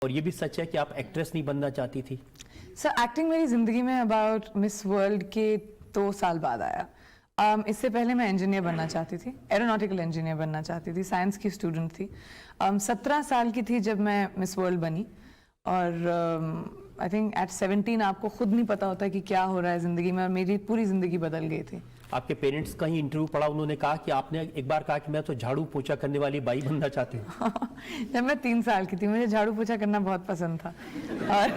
और ये भी सच है कि आप एक्ट्रेस नहीं बनना चाहती थी? सर एक्टिंग मेरी ज़िंदगी में अबाउट मिस वर्ल्ड के 2 साल बाद आया। इससे पहले मैं इंजीनियर बनना चाहती थी, एरोनॉटिकल इंजीनियर बनना चाहती थी, साइंस की स्टूडेंट थी। 17 साल की थी जब मैं मिस वर्ल्ड बनी और आई थिंक एट 17 आपको खुद नहीं पता होता कि क्या हो रहा है ज़िंदगी में, और मेरी पूरी ज़िंदगी बदल गई थी। आपके पेरेंट्स का ही इंटरव्यू पढ़ा, उन्होंने कहा कि आपने एक बार कहा कि मैं तो झाड़ू पोछा करने वाली बाई बनना चाहती हूँ। जब मैं 3 साल की थी मुझे झाड़ू पोछा करना बहुत पसंद था और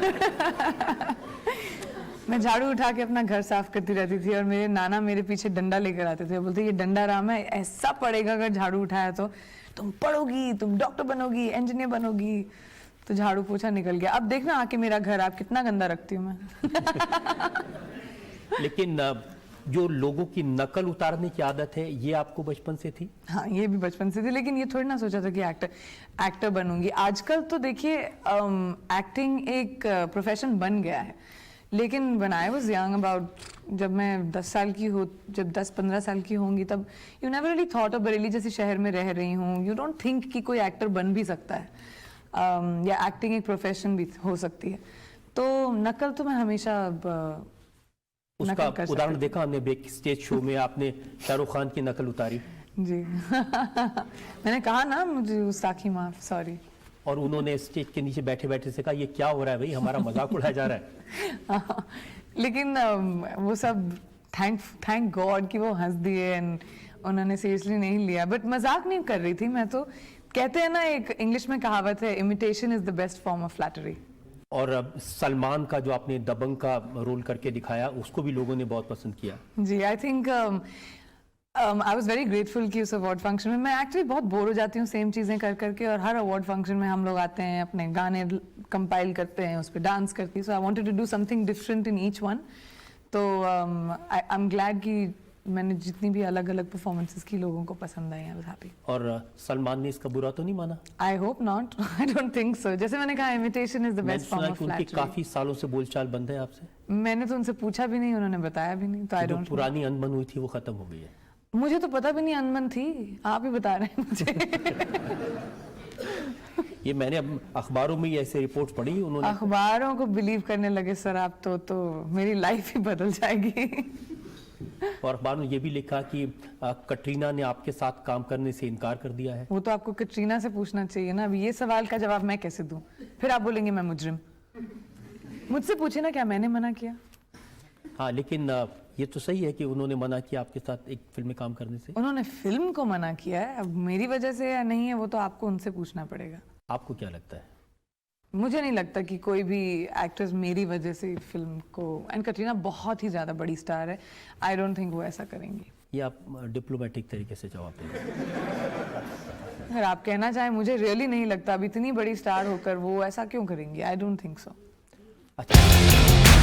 मैं झाड़ू उठा के अपना घर साफ करती रहती थी और मेरे नाना मेरे पीछे डंडा लेकर आते थे, बोलते ये डंडा राम है, ऐसा पड़ेगा अगर झाड़ू उठाया तो तुम पढ़ोगी, तुम डॉक्टर बनोगी, इंजीनियर बनोगी। तो झाड़ू पोछा निकल गया। अब देखना आके मेरा घर आप कितना गंदा रखती हूँ मैं। लेकिन जो लोगों की नकल उतारने की आदत है ये आपको बचपन से थी? हाँ, ये भी बचपन से थी, लेकिन ये थोड़ी ना सोचा था कि एक्टर बनूंगी। आजकल तो देखिए एक्टिंग एक प्रोफेशन बन गया है, लेकिन when I was young about, जब मैं 10 साल की हो, जब 10-15 साल की होंगी, तब you never really thought of Bareilly जैसे शहर में रह रही हूँ, यू डोंट थिंक कि कोई एक्टर बन भी सकता है या एक्टिंग एक प्रोफेशन भी हो सकती है। तो नकल तो मैं हमेशा उसका उदाहरण देखा हमने बैक स्टेज शो में, आपने शाहरुख खान की नकल उतारी जी। मैंने कहा ना मुझे गुस्ताखी माफ, सॉरी। और उन्होंने स्टेज के नीचे बैठे बैठे से कहा ये क्या हो रहा है भाई, हमारा मजाक उड़ाया जा रहा है। लेकिन वो सब थैंक गॉड कि वो हंस दिए एंड उन्होंने सीरियसली नहीं लिया, बट मजाक नहीं कर रही थी मैं तो। कहते हैं ना, एक इंग्लिश में कहावत है, imitation is the best form of flattery. और सलमान का जो आपने दबंग का रोल करके दिखाया उसको भी लोगों ने बहुत पसंद किया। जी, I think I was very grateful कि उस अवार्ड फंक्शन में, मैं एक्चुअली बहुत बोर हो जाती हूँ सेम चीज़ें कर करके, और हर अवार्ड फंक्शन में हम लोग आते हैं, अपने गाने कंपाइल करते हैं, उस पर डांस करती हैं, so I wanted to do something different in each one. तो आई एम ग्लैड कि मैंने जितनी भी अलग अलग परफॉर्मेंसेस की लोगों को पसंद आई, आई वाज हैप्पी। और सलमान ने इसका बुरा तो नहीं माना? I hope not, I don't think so. जैसे मैंने कहा, imitation is the best form of flattery. काफी सालों से बोलचाल बंद है आपसे? मैंने तो उनसे पूछा भी नहीं, उन्होंने बताया भी नहीं, तो आई डोंट। पुरानी अनबन हुई थी वो खत्म हो गई है? मुझे तो पता भी नहीं अनबन थी, आप ही बता रहे हैं मुझे। ये मैंने अब अखबारों में ऐसे रिपोर्ट्स पढ़ी, उन्होंने अखबारों को बिलीव करने लगे सर आप तो मेरी लाइफ ही बदल जाएगी। और अखबार में ये भी लिखा कि कटरीना ने आपके साथ काम करने से इनकार कर दिया है। वो तो आपको कटरीना से पूछना चाहिए ना, अब ये सवाल का जवाब मैं कैसे दूं? फिर आप बोलेंगे मैं मुजरिम। मुझसे पूछे ना, क्या मैंने मना किया? हाँ, लेकिन ये तो सही है कि उन्होंने मना किया आपके साथ एक फिल्म में काम करने से। उन्होंने फिल्म को मना किया है, अब मेरी वजह से या नहीं है वो तो आपको उनसे पूछना पड़ेगा। आपको क्या लगता है? मुझे नहीं लगता कि कोई भी एक्ट्रेस मेरी वजह से फिल्म को, एंड कटरीना बहुत ही ज़्यादा बड़ी स्टार है, आई डोंट थिंक वो ऐसा करेंगी। ये आप डिप्लोमेटिक तरीके से जवाब देंगे? अगर आप कहना चाहें, मुझे रियली नहीं लगता, अब इतनी बड़ी स्टार होकर वो ऐसा क्यों करेंगी, आई डोंट थिंक सो। अच्छा।